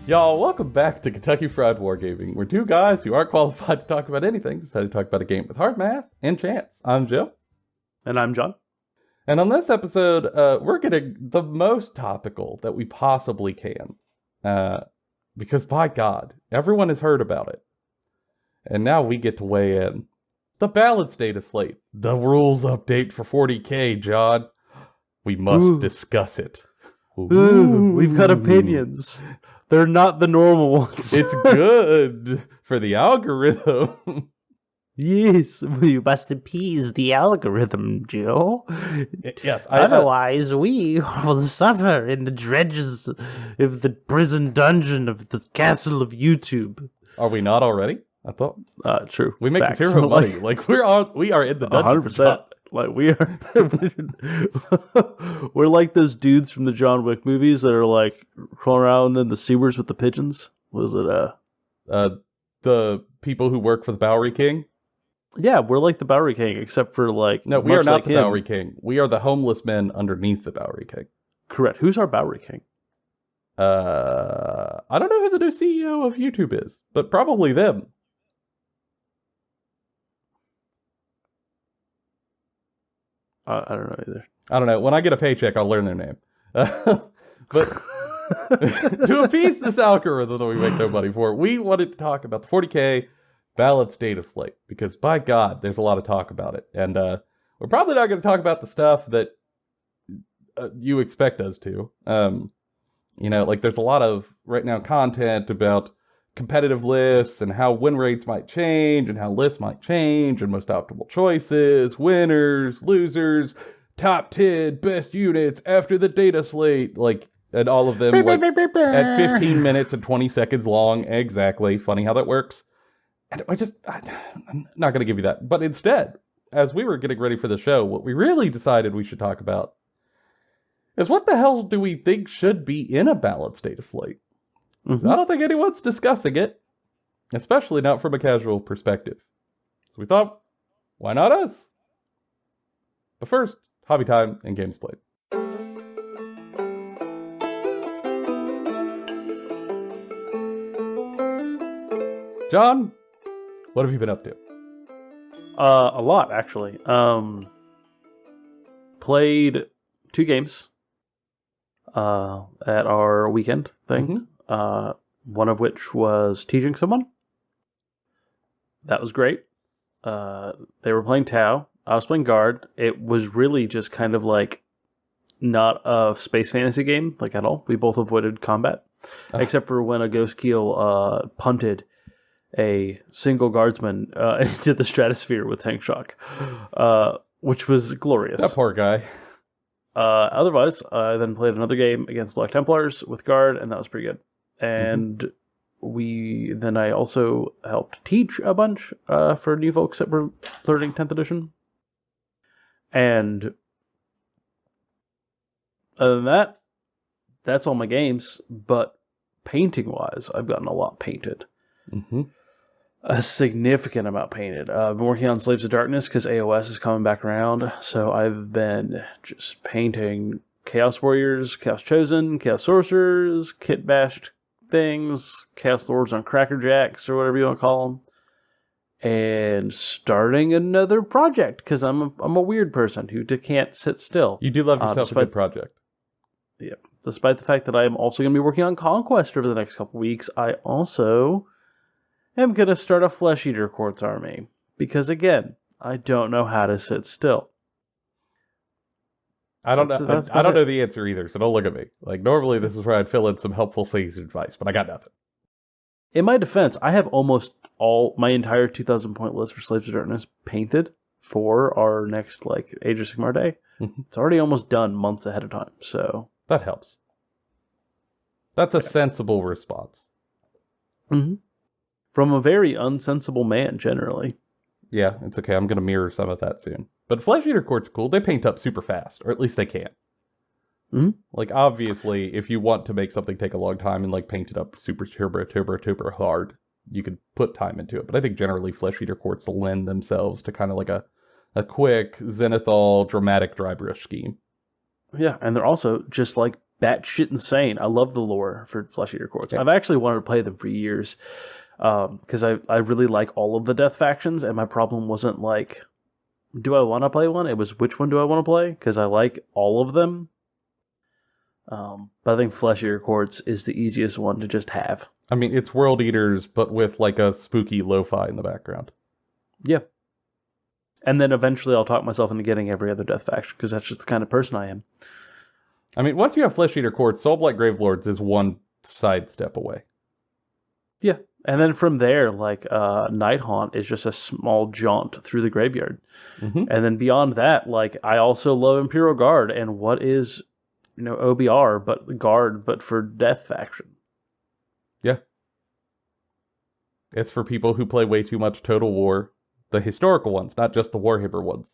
Y'all, welcome back to Kentucky Fried Wargaming, where two guys who aren't qualified to talk about anything decided to talk about a game with hard math and chance. I'm Joe. And I'm John. And on this episode, we're getting the most topical that we possibly can. Because by God, everyone has heard about it. And now we get to weigh in. The Balance Dataslate. The rules update for 40K, John. We must discuss it. Ooh, we've got opinions. They're not the normal ones. It's good for the algorithm. Yes, we must appease the algorithm, Joe. Yes. Otherwise, we will suffer in the dredges of the prison dungeon of the castle of YouTube. Are we not already? I thought. True. We make zero money. Like we are in the dungeon. 100%. Like we are, we're like those dudes from the John Wick movies that are like crawling around in the sewers with the pigeons. Was it the people who work for the Bowery King? Yeah, we're like the Bowery King, except for like no, we are not like the Bowery King. We are the homeless men underneath the Bowery King. Correct. Who's our Bowery King? I don't know who the new CEO of YouTube is, but probably them. I don't know either. I don't know. When I get a paycheck, I'll learn their name. But to appease this algorithm that we make no money for, we wanted to talk about the 40K Balance Dataslate because, by God, there's a lot of talk about it. And we're probably not going to talk about the stuff that you expect us to. Like there's a lot of, right now, content about competitive lists and how win rates might change and how lists might change and most optimal choices, winners, losers, top 10 best units after the data slate, and all of them at 15 minutes and 20 seconds long. Exactly. Funny how that works. And I'm not going to give you that. But instead, as we were getting ready for the show, what we really decided we should talk about is what the hell do we think should be in a balanced data slate? Mm-hmm. I don't think anyone's discussing it, especially not from a casual perspective. So we thought, why not us? But first, hobby time and games played. John, what have you been up to? A lot, actually. Played 2 games at our weekend thing. Mm-hmm. One of which was teaching someone. That was great. They were playing Tau. I was playing Guard. It was really just kind of like not a space fantasy game, like at all. We both avoided combat, except for when a Ghost Keel punted a single guardsman into the stratosphere with tank shock, which was glorious. That poor guy. Otherwise, I then played another game against Black Templars with Guard, and that was pretty good. And I also helped teach a bunch for new folks that were learning 10th edition. And other than that, that's all my games. But painting-wise, I've gotten a lot painted. Mm-hmm. A significant amount painted. I've been working on Slaves of Darkness because AOS is coming back around. So I've been just painting Chaos Warriors, Chaos Chosen, Chaos Sorcerers, Kit Bashed things, Chaos Lords on Cracker Jacks, or whatever you want to call them. And starting another project because I'm a weird person who can't sit still. You do love yourself a good project. Yeah. Despite the fact that I am also going to be working on Conquest over the next couple weeks, I also am going to start a Flesh Eater Quartz army. Because again, I don't know how to sit still. I don't know the answer either, so don't look at me. Like, normally this is where I'd fill in some helpful season advice, but I got nothing. In my defense, I have almost my entire 2,000 point list for Slaves of Darkness painted for our next, Age of Sigmar day. Mm-hmm. It's already almost done months ahead of time, so... That helps. That's a sensible response. Mm-hmm. From a very unsensible man, generally. Yeah, it's okay. I'm going to mirror some of that soon. But Flesh Eater Quartz are cool. They paint up super fast, or at least they can. Mhm. Like, obviously, if you want to make something take a long time and, like, paint it up super hard, you could put time into it. But I think generally Flesh Eater Courts lend themselves to kind of like a quick Zenithal dramatic dry brush scheme. Yeah, and they're also just like batshit insane. I love the lore for Flesh Eater Courts. Yeah. I've actually wanted to play them for years because I really like all of the death factions, and my problem wasn't like, do I want to play one? It was, which one do I want to play? Because I like all of them. But I think Flesh Eater Courts is the easiest one to just have. I mean, it's World Eaters, but with like a spooky lo-fi in the background. Yeah. And then eventually I'll talk myself into getting every other death faction, because that's just the kind of person I am. I mean, once you have Flesh Eater Courts, Soulblight Gravelords is one sidestep away. Yeah. And then from there, like, Night Haunt is just a small jaunt through the graveyard. Mm-hmm. And then beyond that, like, I also love Imperial Guard, and what is, OBR, but Guard, but for death faction. Yeah. It's for people who play way too much Total War. The historical ones, not just the Warhammer ones.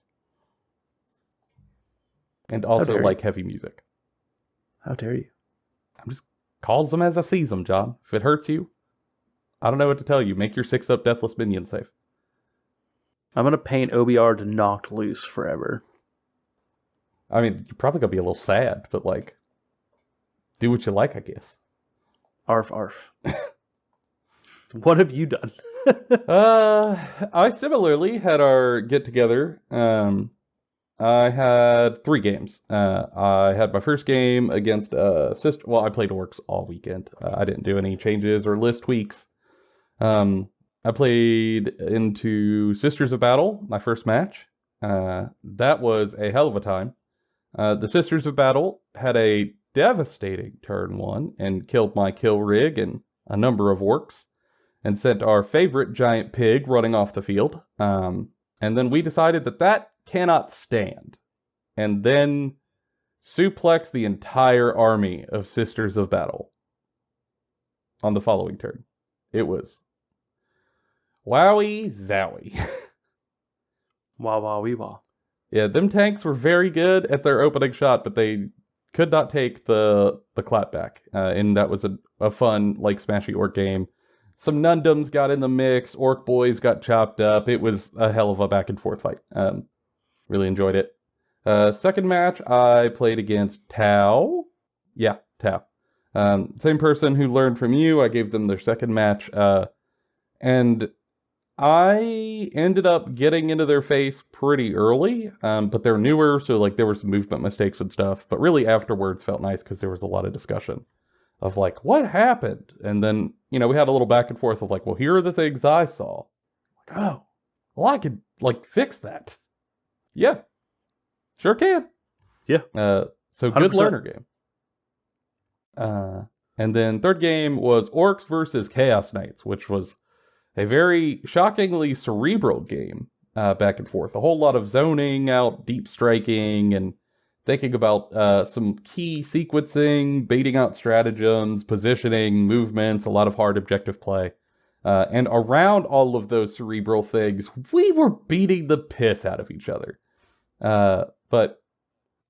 And also like heavy music. How dare you? I'm just calls them as I sees them, John. If it hurts you, I don't know what to tell you. Make your 6-up Deathless Minion safe. I'm going to paint OBR to knocked loose forever. I mean, you're probably going to be a little sad, but like, do what you like, I guess. Arf, arf. What have you done? I similarly had our get-together. I had 3 games. I had my first game against sister. Well, I played Orcs all weekend. I didn't do any changes or list tweaks. I played into Sisters of Battle, my first match. That was a hell of a time. The Sisters of Battle had a devastating turn 1 and killed my kill rig and a number of orcs, and sent our favorite giant pig running off the field. And then we decided that cannot stand. And then suplex the entire army of Sisters of Battle on the following turn. It was wowie zowie. Wah, wah, wee, wah. Yeah, them tanks were very good at their opening shot, but they could not take the clap back. And that was a fun, like, smashy orc game. Some Nundums got in the mix. Orc boys got chopped up. It was a hell of a back and forth fight. Really enjoyed it. Second match, I played against Tau. Yeah, Tau. Same person who learned from you. I gave them their second match. And I ended up getting into their face pretty early. But they're newer, so like there were some movement mistakes and stuff. But really afterwards felt nice because there was a lot of discussion of like, what happened? And then, we had a little back and forth of like, well, here are the things I saw. Like, oh, well, I could like fix that. Yeah, sure can. Yeah. So 100%. good learner game. And then third game was Orcs versus Chaos Knights, which was a very shockingly cerebral game, back and forth. A whole lot of zoning out, deep striking, and thinking about some key sequencing, baiting out stratagems, positioning, movements, a lot of hard objective play. And around all of those cerebral things, we were beating the piss out of each other. But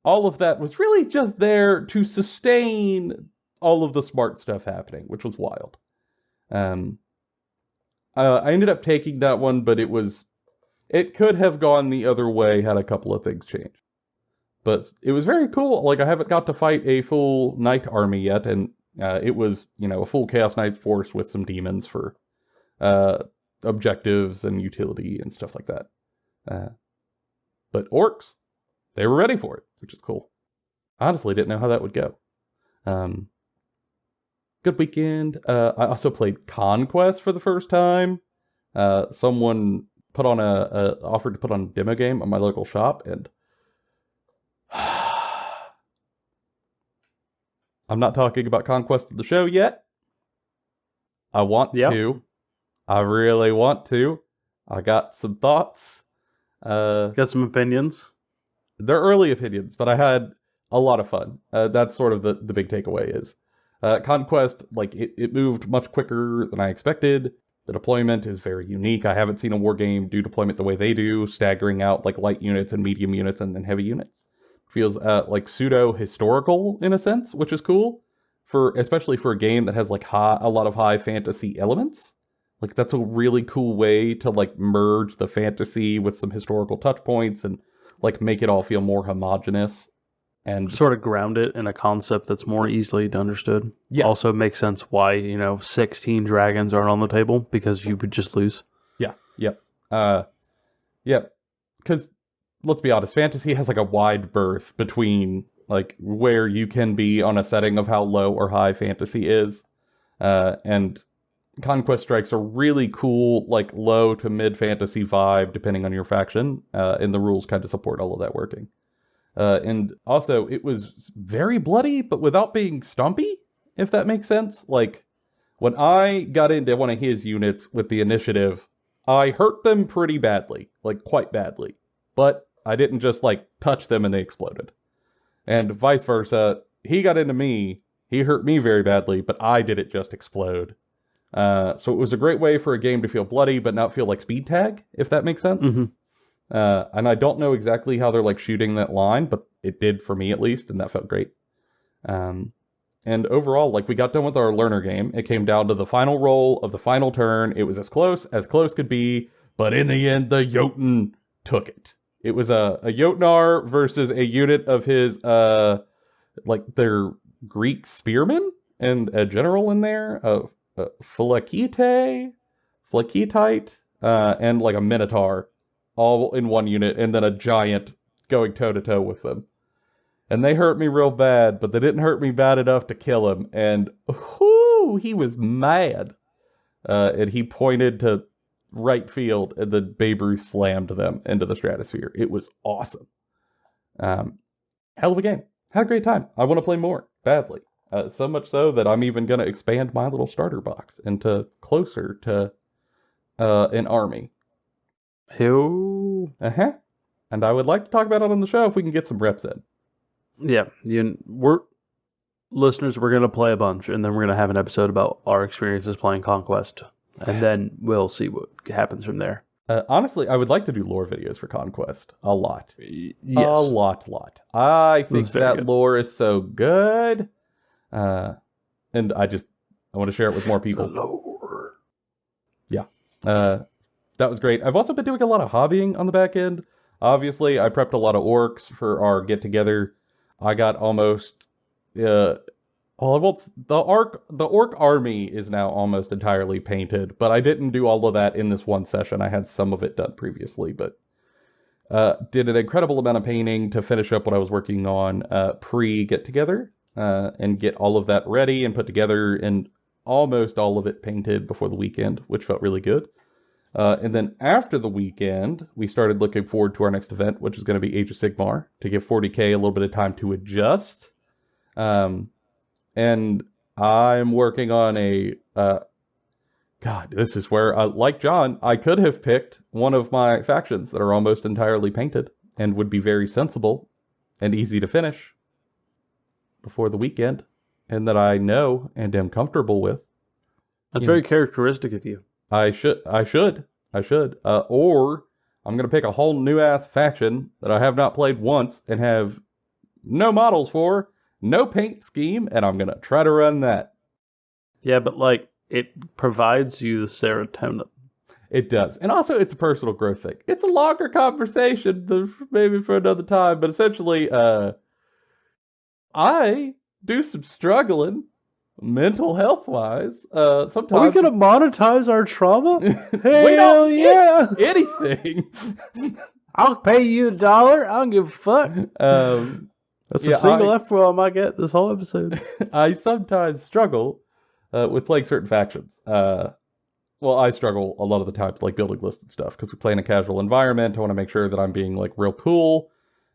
all of that was really just there to sustain all of the smart stuff happening, which was wild. I ended up taking that one, but it could have gone the other way had a couple of things changed. But it was very cool. Like, I haven't got to fight a full knight army yet, and it was, a full Chaos Knight force with some demons for objectives and utility and stuff like that. But orcs, they were ready for it, which is cool. Honestly, didn't know how that would go. Good weekend. I also played Conquest for the first time. Someone offered to put on a demo game on my local shop, and I'm not talking about Conquest of the show yet. I want to. I really want to. I got some thoughts. Got some opinions. They're early opinions, but I had a lot of fun. That's sort of the big takeaway is Conquest, like, it moved much quicker than I expected. The deployment is very unique. I haven't seen a war game do deployment the way they do, staggering out like light units and medium units and then heavy units. feels like pseudo historical in a sense, which is cool especially for a game that has like a lot of high fantasy elements. Like that's a really cool way to like merge the fantasy with some historical touch points and like make it all feel more homogenous and sort of ground it in a concept that's more easily understood. Yeah. Also makes sense why 16 dragons aren't on the table, because you would just lose. Yeah, because let's be honest, fantasy has like a wide berth between like where you can be on a setting of how low or high fantasy is, and Conquest strikes a really cool like low to mid fantasy vibe depending on your faction, and the rules kind of support all of that working. And also, it was very bloody, but without being stumpy, if that makes sense. Like, when I got into one of his units with the initiative, I hurt them pretty badly, like quite badly. But I didn't just like touch them and they exploded. And vice versa, he got into me, he hurt me very badly, but I didn't just explode. So it was a great way for a game to feel bloody, but not feel like speed tag, if that makes sense. Mm-hmm. And I don't know exactly how they're like shooting that line, but it did for me at least, and that felt great. And overall, like we got done with our learner game. It came down to the final roll of the final turn. It was as close could be, but in the end, the Jotun took it. It was a Jotnar versus a unit of his, like their Greek spearmen and a general in there, Flakite, and like a Minotaur, all in one unit, and then a giant going toe-to-toe with them. And they hurt me real bad, but they didn't hurt me bad enough to kill him. And whoo, he was mad. And he pointed to right field, and then Babe Ruth slammed them into the stratosphere. It was awesome. Hell of a game. Had a great time. I want to play more, badly. So much so that I'm even going to expand my little starter box into closer to an army. Ew. And I would like to talk about it on the show if we can get some reps in. Yeah, we're going to play a bunch, and then we're going to have an episode about our experiences playing Conquest, and then we'll see what happens from there. Honestly, I would like to do lore videos for Conquest. A lot. Yes. A lot. I think that good. lore is so good. And I want to share it with more people. The lore. Yeah. That was great. I've also been doing a lot of hobbying on the back end. Obviously, I prepped a lot of orcs for our get-together. I got almost... the orc army is now almost entirely painted, but I didn't do all of that in this one session. I had some of it done previously, but did an incredible amount of painting to finish up what I was working on pre-get-together, and get all of that ready and put together, and almost all of it painted before the weekend, which felt really good. And then after the weekend, we started looking forward to our next event, which is going to be Age of Sigmar, to give 40K a little bit of time to adjust. And I'm working on this is where, like John, I could have picked one of my factions that are almost entirely painted and would be very sensible and easy to finish before the weekend, and that I know and am comfortable with. That's very characteristic of you. I should. Or I'm going to pick a whole new ass faction that I have not played once and have no models for, no paint scheme, and I'm going to try to run that. Yeah, but like it provides you the serotonin. It does. And also it's a personal growth thing. It's a longer conversation, maybe for another time, but essentially I do some struggling mental health wise. Sometimes are we gonna monetize our trauma? We don't yeah, anything. I'll pay you $1. I don't give a fuck. That's a single F-bomb I get this whole episode. I sometimes struggle with playing certain factions. Well, I struggle a lot of the times like building lists and stuff because we play in a casual environment. I want to make sure that I'm being like real cool.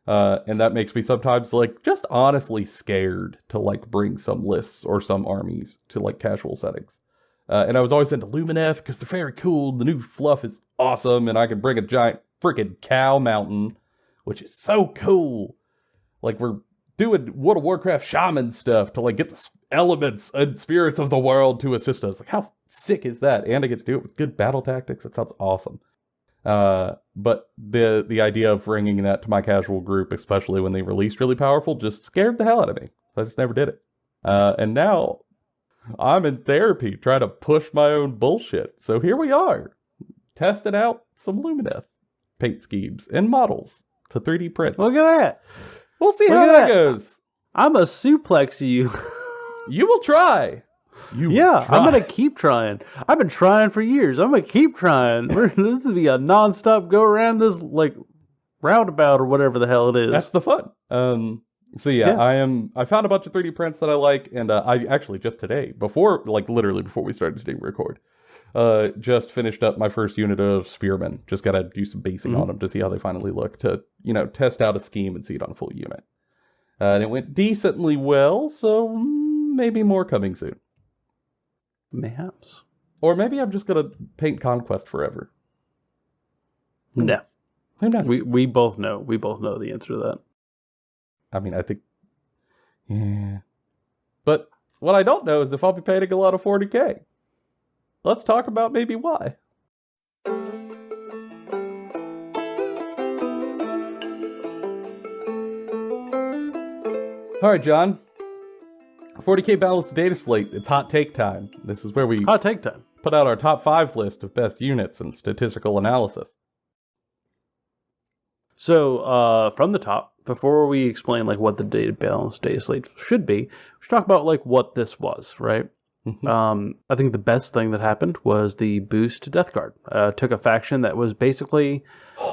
And that makes me sometimes like just honestly scared to like bring some lists or some armies to like casual settings. And I was always into Lumineth because they're very cool. The new fluff is awesome, and I can bring a giant freaking cow mountain, which is so cool. Like we're doing World of Warcraft shaman stuff to like get the elements and spirits of the world to assist us. Like how sick is that? And I get to do it with good battle tactics. That sounds awesome. But the idea of bringing that to my casual group, especially when they released really powerful, just scared the hell out of me. So I just never did it. And now I'm in therapy trying to push my own bullshit. So here we are, testing out some Lumineth paint schemes and models to 3D print. Look at that. We'll see how that goes. I'm a suplex you. You will try. I'm going to keep trying. I've been trying for years. I'm going to keep trying. This will be a nonstop go around this like roundabout or whatever the hell it is. That's the fun. I found a bunch of 3D prints that I like, and I actually just today, literally before we started to record, just finished up my first unit of Spearmen. Just got to do some basing on them to see how they finally look, to, test out a scheme and see it on a full unit. And it went decently well, so maybe more coming soon. Mayhaps. Or maybe I'm just going to paint Conquest forever. No. Who knows? We both know. We both know the answer to that. I mean, I think... Yeah. But what I don't know is if I'll be painting a lot of 40K. Let's talk about maybe why. All right, John. 40K Balance Dataslate. It's hot take time. This is where we hot take time. Put out our top 5 list of best units and statistical analysis. So, from the top, before we explain what the Balance Dataslate should be, we should talk about what this was, right? Mm-hmm. I think the best thing that happened was the boost to Death Guard. Took a faction that was basically,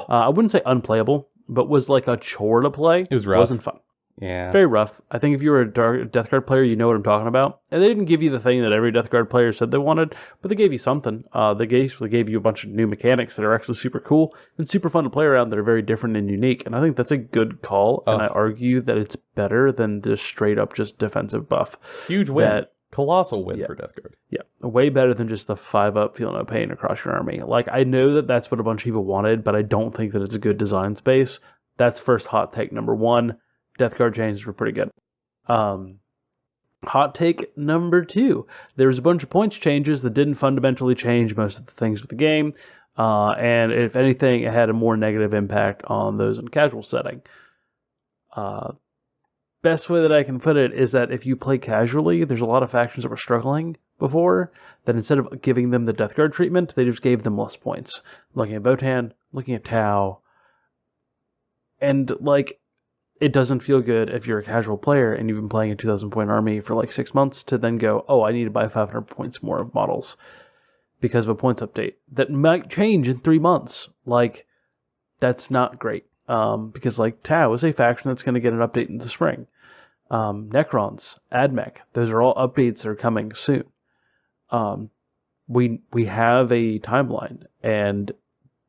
I wouldn't say unplayable, but was like a chore to play. It was rough. It wasn't fun. Yeah. Very rough. I think if you were a Death Guard player, you know what I'm talking about. And they didn't give you the thing that every Death Guard player said they wanted, but they gave you something. They gave you a bunch of new mechanics that are actually super cool and super fun to play around that are very different and unique. And I think that's a good call. And I argue that it's better than this straight up just defensive buff. Huge win. Colossal win for Death Guard. Yeah. Way better than just the 5-up feel no pain across your army. I know that that's what a bunch of people wanted, but I don't think that it's a good design space. That's first hot take number 1. Death Guard changes were pretty good. Hot take number 2. There was a bunch of points changes that didn't fundamentally change most of the things with the game. And if anything, it had a more negative impact on those in casual setting. Best way that I can put it is that if you play casually, there's a lot of factions that were struggling before, that instead of giving them the Death Guard treatment, they just gave them less points. Looking at Votann, looking at Tau, and it doesn't feel good if you're a casual player and you've been playing a 2,000 point army for 6 months to then go, oh, I need to buy 500 points more of models because of a points update that might change in 3 months. That's not great. Because Tau is a faction that's going to get an update in the spring. Necrons, AdMech, those are all updates that are coming soon. We have a timeline, and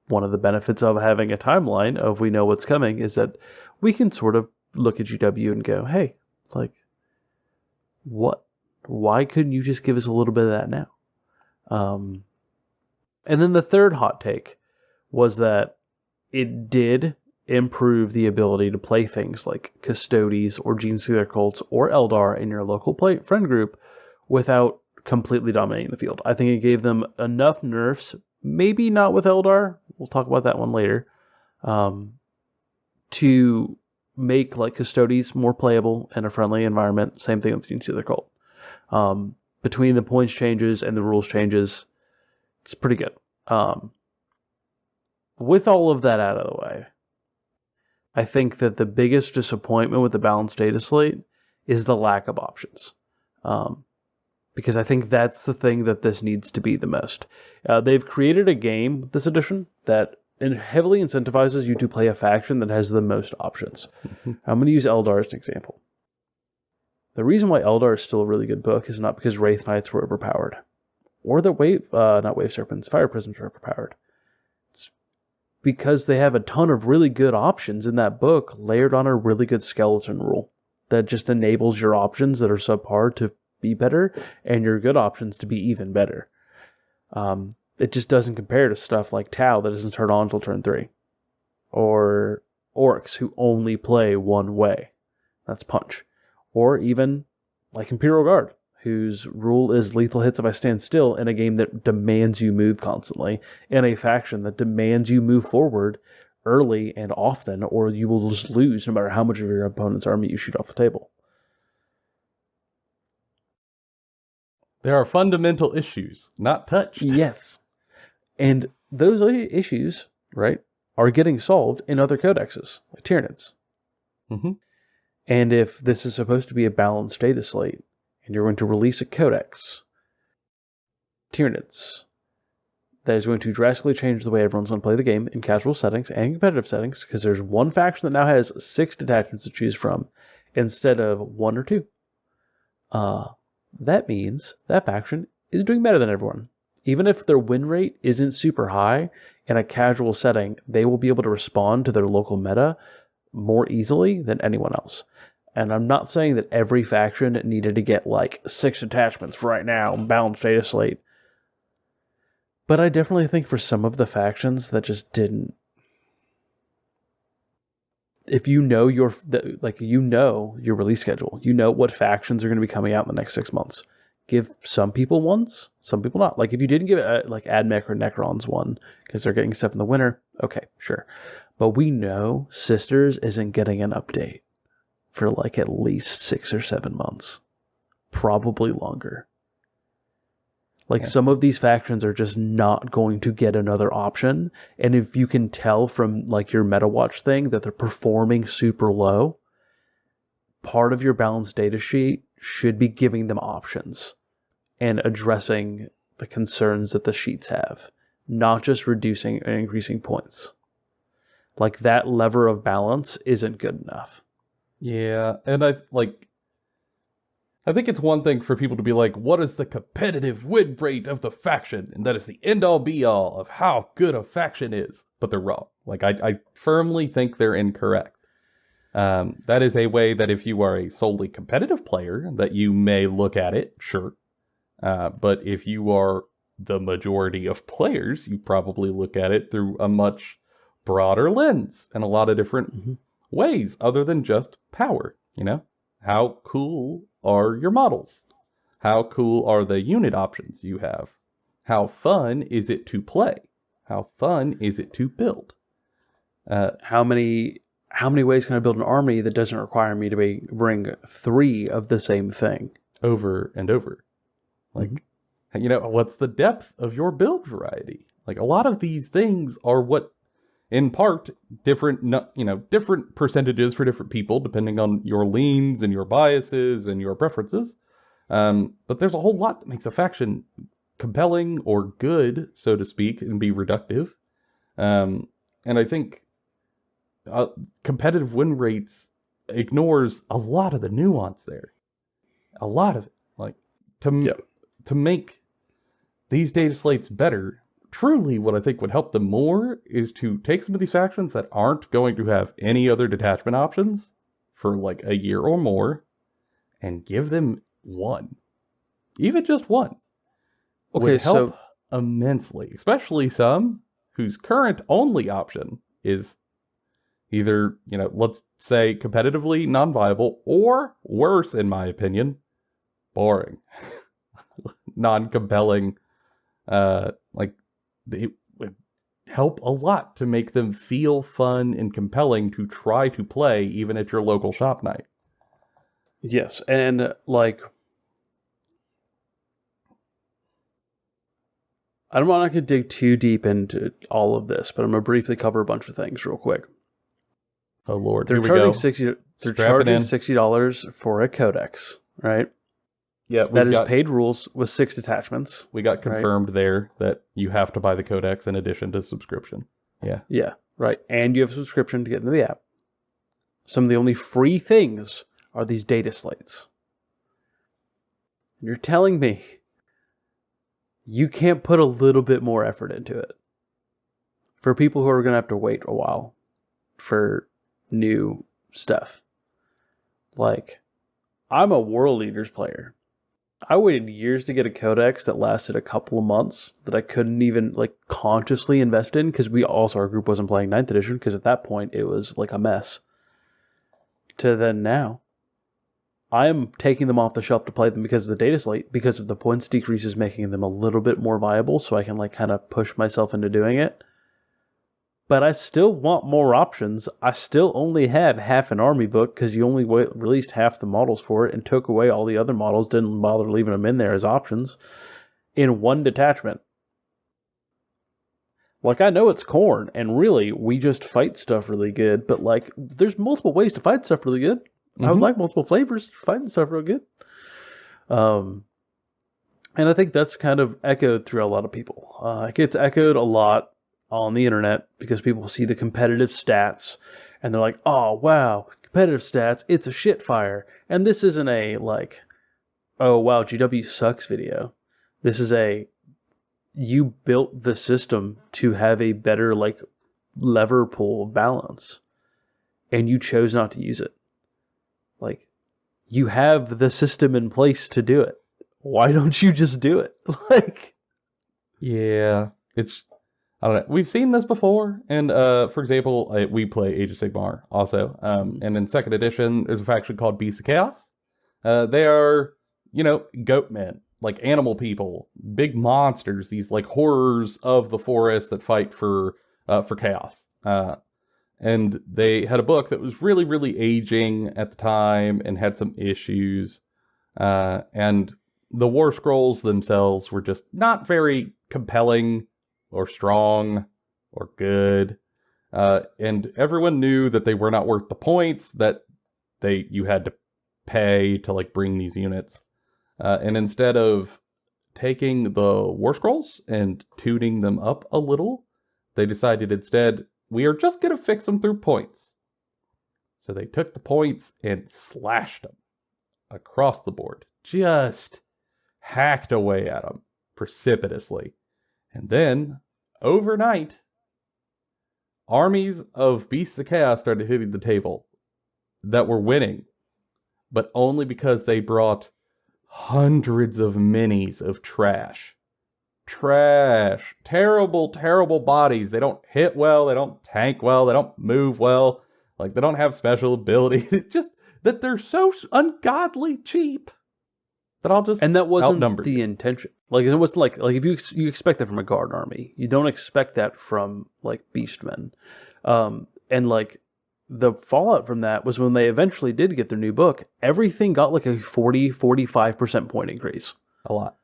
one of the benefits of having a timeline of we know what's coming is that we can sort of look at GW and go, hey, what? Why couldn't you just give us a little bit of that now? And then the third hot take was that it did improve the ability to play things like Custodes or Genestealer Cults or Eldar in your local friend group without completely dominating the field. I think it gave them enough nerfs, maybe not with Eldar, we'll talk about that one later, to make Custodes more playable in a friendly environment. Same thing with Genestealer Cult. Between the points changes and the rules changes, it's pretty good. With all of that out of the way, I think that the biggest disappointment with the Balanced Dataslate is the lack of options. Because I think that's the thing that this needs to be the most. They've created a game with this edition that heavily incentivizes you to play a faction that has the most options. I'm going to use Eldar as an example. The reason why Eldar is still a really good book is not because Wraith Knights were overpowered, or that Wave Serpents, Fire Prisms are overpowered. It's because they have a ton of really good options in that book layered on a really good skeleton rule that just enables your options that are subpar to be better and your good options to be even better. It just doesn't compare to stuff like Tau that doesn't turn on until turn 3. Or Orcs who only play one way. That's punch. Or even like Imperial Guard, whose rule is lethal hits if I stand still in a game that demands you move constantly, in a faction that demands you move forward early and often, or you will just lose no matter how much of your opponent's army you shoot off the table. There are fundamental issues not touched. Yes. And those issues, right, are getting solved in other codexes, like Tyranids. Mm-hmm. And if this is supposed to be a balanced data slate, and you're going to release a codex, Tyranids, that is going to drastically change the way everyone's going to play the game in casual settings and competitive settings, because there's one faction that now has 6 detachments to choose from instead of 1 or 2. That means that faction is doing better than everyone. Even if their win rate isn't super high in a casual setting, they will be able to respond to their local meta more easily than anyone else. And I'm not saying that every faction needed to get like 6 attachments right now, balanced data slate. But I definitely think for some of the factions that just didn't. If you know your release schedule, you know what factions are going to be coming out in the next 6 months. Give some people ones, some people not. Like if you didn't give it like Admech or Necrons one because they're getting stuff in the winter, okay, sure. But we know Sisters isn't getting an update for like at least 6 or 7 months, probably longer. Like some of these factions are just not going to get another option. And if you can tell from like your meta watch thing that they're performing super low, part of your balanced data sheet should be giving them options and addressing the concerns that the sheets have, not just reducing and increasing points. Like that lever of balance isn't good enough. Yeah, and I think it's one thing for people to be like, what is the competitive win rate of the faction? And that is the end-all be-all of how good a faction is. But they're wrong. Like, I firmly think they're incorrect. That is a way that if you are a solely competitive player, that you may look at it, sure. But if you are the majority of players, you probably look at it through a much broader lens and a lot of different ways other than just power, you know? How cool are your models? How cool are the unit options you have? How fun is it to play? How fun is it to build? How many ways can I build an army that doesn't require me to bring 3 of the same thing? Over and over. Like, you know, what's the depth of your build variety? Like, a lot of these things are what, in part, different percentages for different people, depending on your leans and your biases and your preferences. But there's a whole lot that makes a faction compelling or good, so to speak, and be reductive. And I think competitive win rates ignores a lot of the nuance there. A lot of it. Like, to make these data slates better, truly what I think would help them more is to take some of these factions that aren't going to have any other detachment options for like a year or more and give them one. Even just one. Okay, would help immensely. Especially some whose current only option is either, let's say competitively non-viable or worse, in my opinion, boring. Non-compelling. It would help a lot to make them feel fun and compelling to try to play even at your local shop night. Yes, and I'm not going to dig too deep into all of this, but I'm going to briefly cover a bunch of things real quick. Oh Lord, they're charging $60 for a codex, right? Yeah, that is paid rules with 6 detachments. We got confirmed there that you have to buy the codex in addition to subscription. Yeah. Yeah, right. And you have a subscription to get into the app. Some of the only free things are these data slates. And you're telling me you can't put a little bit more effort into it for people who are going to have to wait a while for new stuff. Like, I'm a World Leaders player. I waited years to get a codex that lasted a couple of months that I couldn't even consciously invest in because our group wasn't playing 9th edition because at that point it was like a mess. To then now, I'm taking them off the shelf to play them because of the data slate, because of the points decreases making them a little bit more viable, so I can like kind of push myself into doing it. But I still want more options. I still only have half an army book because you only released half the models for it and took away all the other models, didn't bother leaving them in there as options in one detachment. Like, I know it's corn, and really, we just fight stuff really good, but, like, there's multiple ways to fight stuff really good. Mm-hmm. I would like multiple flavors fighting stuff real good. And I think that's kind of echoed through a lot of people. It gets echoed a lot on the internet because people see the competitive stats, and they're like, oh, wow, competitive stats, it's a shit fire. And this isn't a, like, oh, wow, GW sucks video. This is you built the system to have a better like lever pull balance, and you chose not to use it. Like, you have the system in place to do it. Why don't you just do it? Like, yeah, it's, I don't know. We've seen this before, and for example, we play Age of Sigmar also, and in second edition there's a faction called Beasts of Chaos. They are, goat men. Like animal people, big monsters, these like horrors of the forest that fight for chaos. And they had a book that was really, really aging at the time and had some issues. And the war scrolls themselves were just not very compelling or strong or good. And everyone knew that they were not worth the points that you had to pay to like bring these units. And instead of taking the War Scrolls and tuning them up a little, they decided instead, we are just going to fix them through points. So they took the points and slashed them across the board. Just hacked away at them precipitously. And then, overnight, armies of Beasts of Chaos started hitting the table that were winning, but only because they brought hundreds of minis of trash. Terrible, terrible bodies. They don't hit well, they don't tank well, they don't move well, like they don't have special abilities. It's just that they're so ungodly cheap that I'll just and that wasn't outnumber the you. Intention. Like it was like if you expect that from a guard army, you don't expect that from like beastmen. And like the fallout from that was when they eventually did get their new book, everything got like a 40-45% point increase. A lot.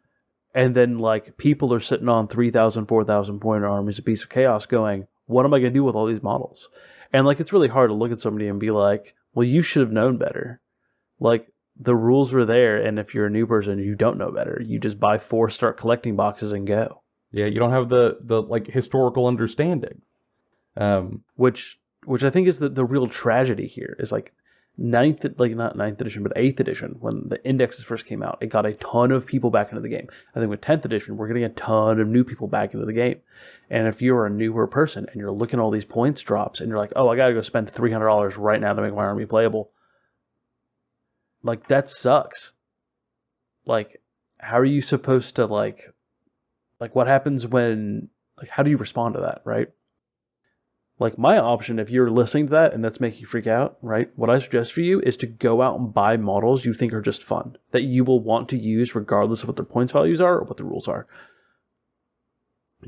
And then like people are sitting on 3,000, 4,000 point armies of Beasts of Chaos going, what am I going to do with all these models? And like it's really hard to look at somebody and be like, well, you should have known better. Like the rules were there, and if you're a new person, you don't know better. You just buy 4, start collecting boxes, and go. Yeah, you don't have the like historical understanding. Which I think is the real tragedy here is like not 9th edition, but 8th edition, when the indexes first came out, it got a ton of people back into the game. I think with 10th edition, we're getting a ton of new people back into the game. And if you're a newer person and you're looking at all these points drops and you're like, oh, I got to go spend $300 right now to make my army playable. Like, that sucks. Like, how are you supposed to like what happens when, like, how do you respond to that, right? Like, my option, if you're listening to that and that's making you freak out, right? What I suggest for you is to go out and buy models you think are just fun, that you will want to use regardless of what their points values are or what the rules are.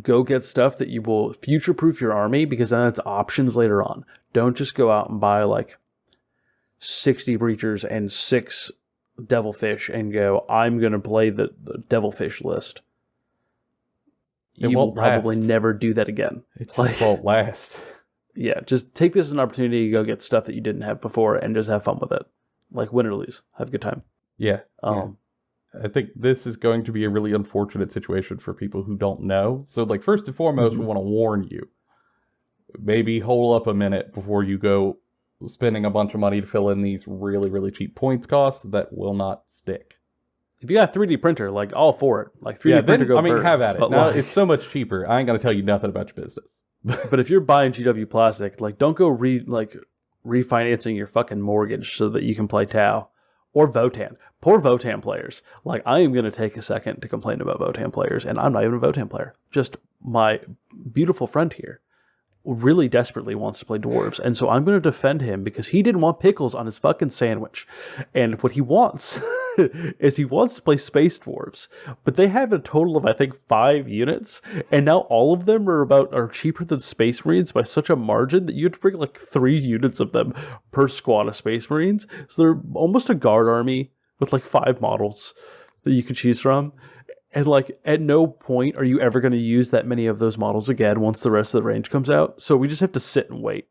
Go get stuff that you will future-proof your army, because then it's options later on. Don't just go out and buy, like, 60 breachers and 6 devilfish and go, I'm going to play the devilfish list. You will probably never do that again. It just won't last. Yeah, just take this as an opportunity to go get stuff that you didn't have before and just have fun with it. Like, win or lose. Have a good time. Yeah. I think this is going to be a really unfortunate situation for people who don't know. So, like, first and foremost, we want to warn you. Maybe hold up a minute before you go spending a bunch of money to fill in these really, really cheap points costs that will not stick. If you got a 3D printer, like, all for it. Like, 3D printer, go first. Have at it. But now, it's so much cheaper. I ain't going to tell you nothing about your business. But if you're buying GW plastic, like, don't go refinancing your fucking mortgage so that you can play Tau. Or Votan. Poor Votan players. Like, I am going to take a second to complain about Votan players, and I'm not even a Votan player. Just my beautiful friend here really desperately wants to play dwarves, and so I'm going to defend him because he didn't want pickles on his fucking sandwich. And what he wants is he wants to play space dwarves, but they have a total of I think 5 units, and now all of them are cheaper than Space Marines by such a margin that you have to bring like 3 units of them per squad of Space Marines. So they're almost a guard army with like 5 models that you can choose from. And, like, at no point are you ever going to use that many of those models again once the rest of the range comes out. So we just have to sit and wait.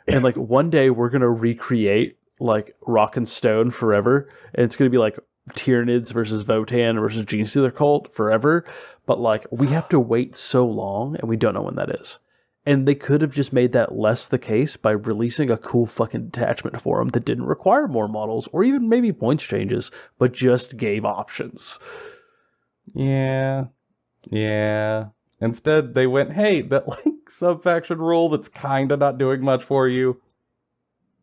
And, like, one day we're going to recreate, like, Rock and Stone forever. And it's going to be, like, Tyranids versus Votan versus Genestealer Cult forever. But, like, we have to wait so long, and we don't know when that is. And they could have just made that less the case by releasing a cool fucking detachment for them that didn't require more models or even maybe points changes, but just gave options. Yeah. Instead, they went, hey, that like sub-faction rule that's kind of not doing much for you,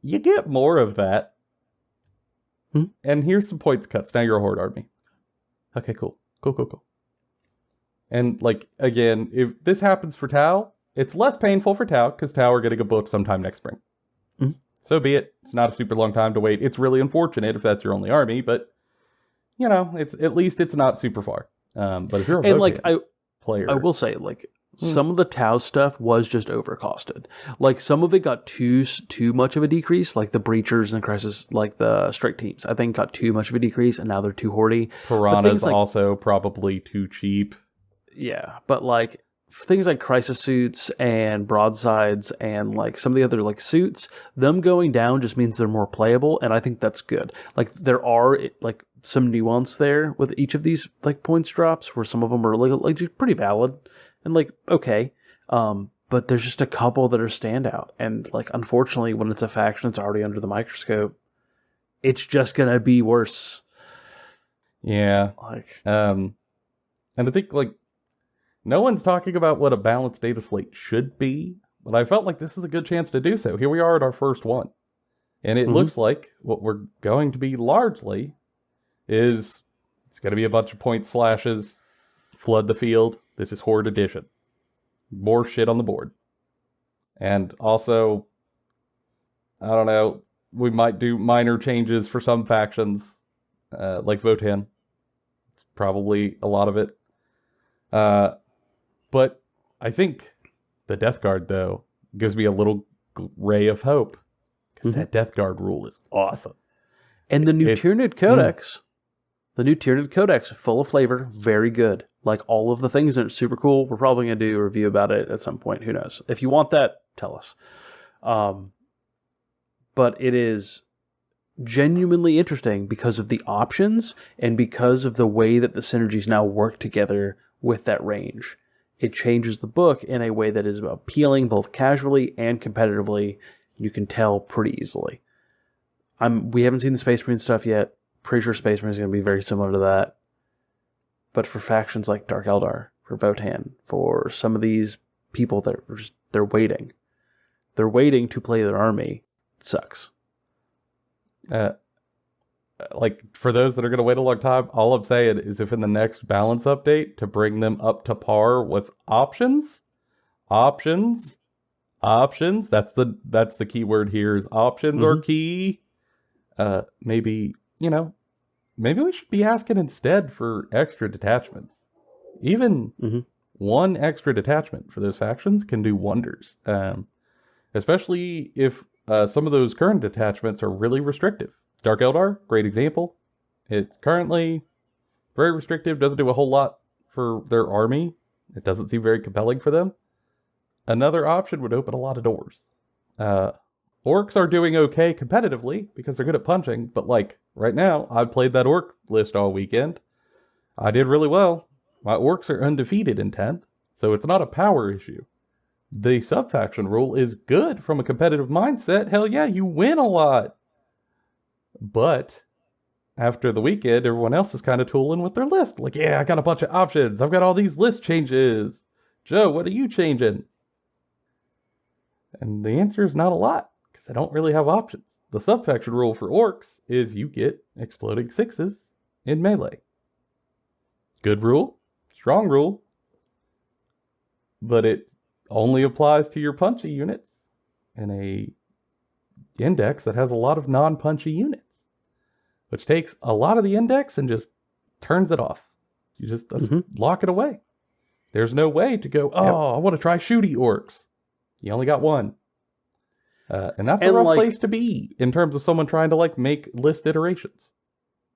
you get more of that. And here's some points cuts. Now you're a Horde army. Okay, cool. And, like, again, if this happens for Tau, it's less painful for Tau, because Tau are getting a book sometime next spring. So be it. It's not a super long time to wait. It's really unfortunate if that's your only army, but, you know, it's at least it's not super far. But if you're a player, I will say, like, some of the Tau stuff was just overcosted. Like, some of it got too much of a decrease, like the Breachers and Crisis, like the Strike Teams, I think got too much of a decrease, and now they're too hoardy. Piranha's like, also probably too cheap. Yeah, but, like, things like Crisis Suits and Broadsides and, like, some of the other, like, suits, them going down just means they're more playable, and I think that's good. Like, there are, like, some nuance there with each of these, like, points drops where some of them are like pretty valid and, like, okay, but there's just a couple that are standout, and, like, unfortunately when it's a faction that's already under the microscope, it's just gonna be worse. And I think, like, no one's talking about what a balanced data slate should be, but I felt like this is a good chance to do so. Here we are at our first one, and it looks like what we're going to be largely is it's going to be a bunch of point slashes, flood the field. This is Horde Edition. More shit on the board. And also, I don't know, we might do minor changes for some factions, like Votan. It's probably a lot of it. But I think the Death Guard, though, gives me a little ray of hope. Because that Death Guard rule is awesome. And the new Tyranid Codex... The new Tyranid Codex, full of flavor, very good. Like, all of the things in it, super cool. We're probably going to do a review about it at some point. Who knows? If you want that, tell us. But it is genuinely interesting because of the options and because of the way that the synergies now work together with that range. It changes the book in a way that is appealing both casually and competitively. You can tell pretty easily. We haven't seen the Space Marine stuff yet. Pretty sure Space Marine is going to be very similar to that. But for factions like Dark Eldar, for Votan, for some of these people that are just, they're waiting. They're waiting to play their army. It sucks. Like, for those that are going to wait a long time, all I'm saying is if in the next balance update to bring them up to par with options, that's the key word here is options are key. Maybe, you know, maybe we should be asking instead for extra detachments. Even one extra detachment for those factions can do wonders. Especially if some of those current detachments are really restrictive. Dark Eldar, great example. It's currently very restrictive, doesn't do a whole lot for their army. It doesn't seem very compelling for them. Another option would open a lot of doors. Orcs are doing okay competitively because they're good at punching, but like right now, I've played that orc list all weekend. I did really well. My orcs are undefeated in 10th, so it's not a power issue. The sub-faction rule is good from a competitive mindset. Hell yeah, you win a lot. But after the weekend, everyone else is kind of tooling with their list. Like, yeah, I got a bunch of options. I've got all these list changes. Joe, what are you changing? And the answer is not a lot. I don't really have options. The sub-faction rule for orcs is you get exploding 6s in melee. Good rule, strong rule, but it only applies to your punchy units in a index that has a lot of non-punchy units, which takes a lot of the index and just turns it off. You just lock it away. There's no way to go, I want to try shooty orcs. You only got one. And that's a rough place to be in terms of someone trying to make list iterations.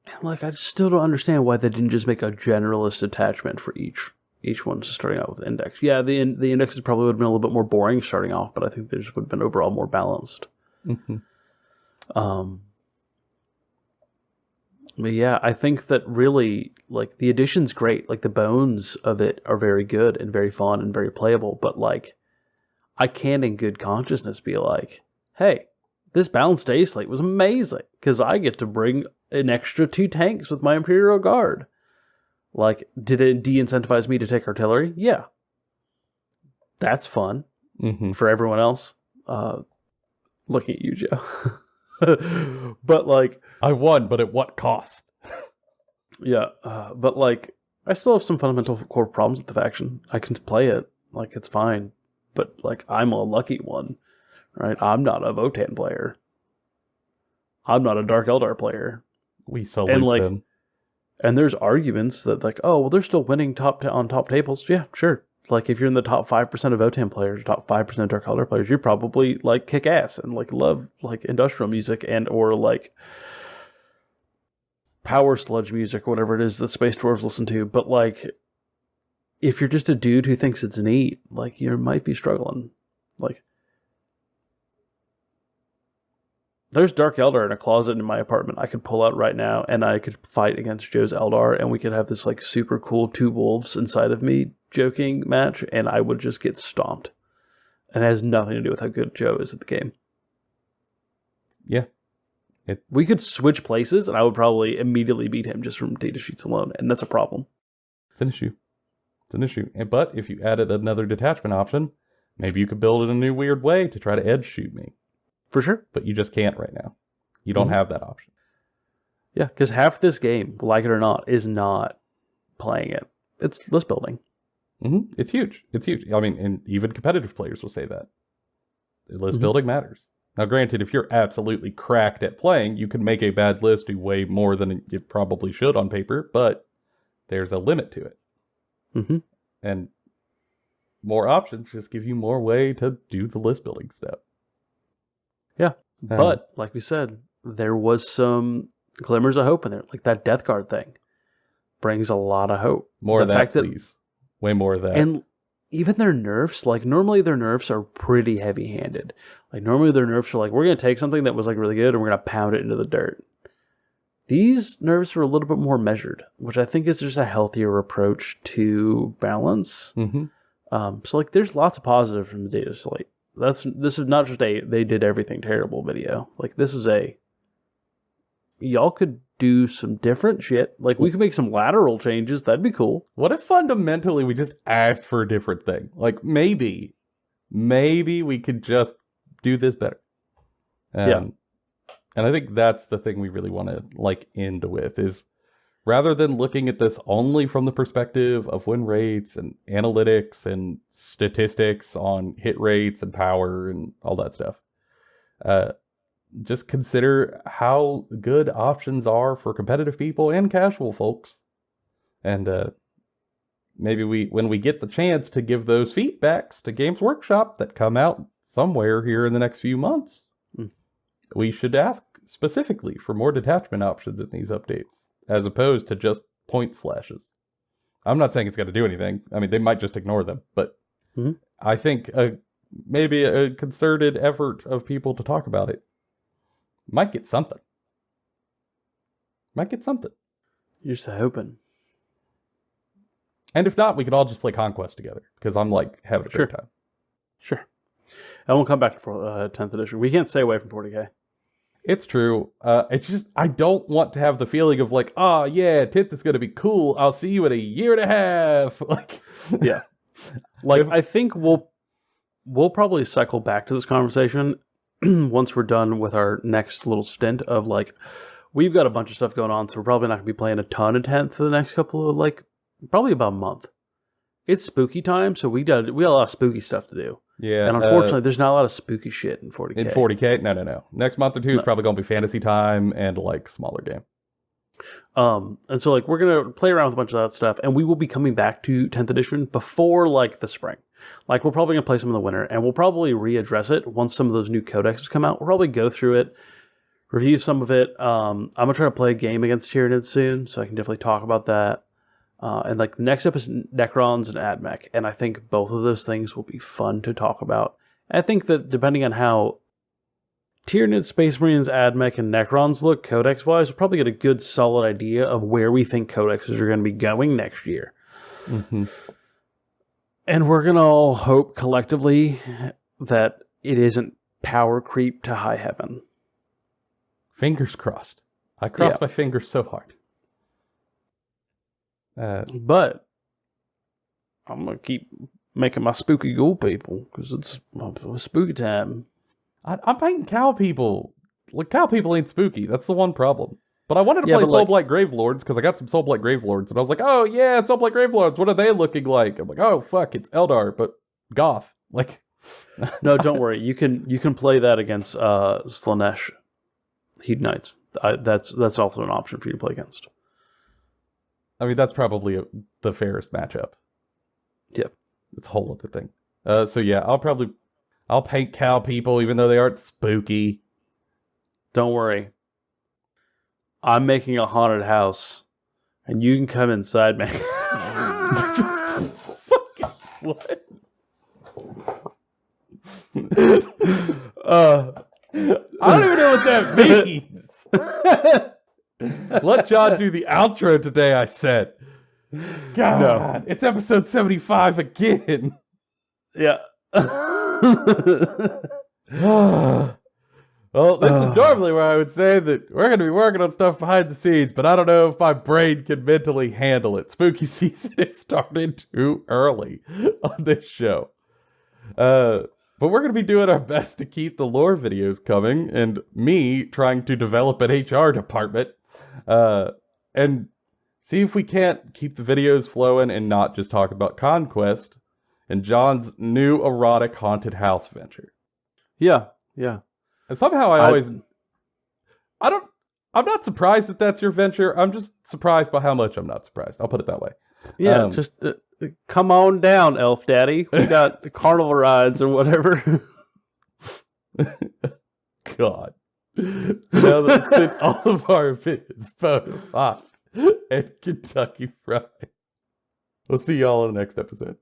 And I still don't understand why they didn't just make a generalist attachment for each one starting out with index. Yeah, the indexes probably would have been a little bit more boring starting off, but I think they just would have been overall more balanced. Mm-hmm. But yeah, I think that really, the addition's great. The bones of it are very good and very fun and very playable, but I can't in good consciousness be like, hey, this Balance Dataslate was amazing because I get to bring an extra 2 tanks with my Imperial Guard. Did it de-incentivize me to take artillery? Yeah. That's fun for everyone else. Looking at you, Joe. But I won, but at what cost? Yeah, but I still have some fundamental core problems with the faction. I can play it. It's fine. But, I'm a lucky one, right? I'm not a Votann player. I'm not a Dark Eldar player. We salute them. And there's arguments that, they're still winning on top tables. Yeah, sure. If you're in the top 5% of Votann players, top 5% of Dark Eldar players, you're probably, kick ass and, love, industrial music and, or, power sludge music or whatever it is that Space Dwarves listen to. But, if you're just a dude who thinks it's neat, you might be struggling. There's Dark Eldar in a closet in my apartment I could pull out right now, and I could fight against Joe's Eldar, and we could have this super cool 2 wolves inside of me joking match, and I would just get stomped. And it has nothing to do with how good Joe is at the game. Yeah. We could switch places, and I would probably immediately beat him just from data sheets alone, and that's a problem. It's an issue. But if you added another detachment option, maybe you could build it in a new weird way to try to edge shoot me. For sure. But you just can't right now. You don't have that option. Yeah, because half this game, like it or not, is not playing it. It's list building. Mm-hmm. It's huge. I mean, and even competitive players will say that. List building matters. Now, granted, if you're absolutely cracked at playing, you can make a bad list do way more than it probably should on paper, but there's a limit to it. And more options just give you more way to do the list building step. Yeah, but like we said, there was some glimmers of hope in there. That Death Guard thing brings a lot of hope. More of that, please. Way more of that. And even their nerfs, normally their nerfs are pretty heavy-handed. Normally their nerfs are we're going to take something that was really good and we're going to pound it into the dirt. These nerfs are a little bit more measured, which I think is just a healthier approach to balance. So there's lots of positive from the data slate. This is not just they did everything terrible video. This is y'all could do some different shit. We could make some lateral changes. That'd be cool. What if fundamentally we just asked for a different thing? Maybe we could just do this better. And I think that's the thing we really want to end with is rather than looking at this only from the perspective of win rates and analytics and statistics on hit rates and power and all that stuff, just consider how good options are for competitive people and casual folks. And maybe when we get the chance to give those feedbacks to Games Workshop that come out somewhere here in the next few months, we should ask specifically for more detachment options in these updates, as opposed to just point slashes. I'm not saying it's got to do anything. I mean, they might just ignore them, but I think maybe a concerted effort of people to talk about it might get something. You're just hoping. And if not, we could all just play Conquest together, because I'm having a great time. Sure. And we'll come back to 10th edition. We can't stay away from 40K. It's true. It's just, I don't want to have the feeling of 10th is going to be cool. I'll see you in a year and a half. Yeah. I think we'll probably cycle back to this conversation once we're done with our next little stint of we've got a bunch of stuff going on, so we're probably not going to be playing a ton of 10th for the next couple of probably about a month. it's spooky time, so we got a lot of spooky stuff to do. Yeah. And unfortunately, there's not a lot of spooky shit in 40K. In 40K? No. Next month or two is probably going to be fantasy time and like smaller game. And so like we're going to play around with a bunch of that stuff, and we will be coming back to 10th edition before like the spring. Like we're probably going to play some in the winter, and we'll probably readdress it once some of those new codexes come out. We'll probably go through it, review some of it. I'm going to try to play a game against Tyranids soon, so I can definitely talk about that. And like the next episode is Necrons and AdMech, and I think both of those things will be fun to talk about. I think that depending on how Tyranids, Space Marines, AdMech, and Necrons look codex-wise, we'll probably get a good solid idea of where we think codexes are going to be going next year. Mm-hmm. And we're going to all hope collectively that it isn't power creep to high heaven. Fingers crossed. I crossed my fingers so hard. But I'm going to keep making my spooky ghoul people because it's spooky time. I'm painting cow people. Like, cow people ain't spooky. That's the one problem. But I wanted to play Soulblight Gravelords because I got some Soulblight Gravelords, and I was like, oh yeah, Soulblight Gravelords, what are they looking like? I'm like, oh fuck, it's Eldar, but goth. Like, no, don't worry. You can play that against Slanesh Heat Knights. That's also an option for you to play against. I mean, that's probably the fairest matchup. Yep. It's a whole other thing. So yeah, I'll paint cow people even though they aren't spooky. Don't worry. I'm making a haunted house, and you can come inside me. What? I don't even know what that means. Let John do the outro today, I said. God, no. It's episode 75 again. Yeah. Well, this is normally where I would say that we're going to be working on stuff behind the scenes, but I don't know if my brain can mentally handle it. Spooky season has started too early on this show. But we're going to be doing our best to keep the lore videos coming, and me trying to develop an HR department, and see if we can't keep the videos flowing and not just talk about Conquest and John's new erotic haunted house venture. Yeah. And somehow I'm not surprised that that's your venture. I'm just surprised by how much I'm not surprised. I'll put it that way. Yeah, just come on down, Elf Daddy. We got carnival rides or whatever. God. Now that's been all of our opinions about hot and Kentucky Fried. We'll see y'all in the next episode.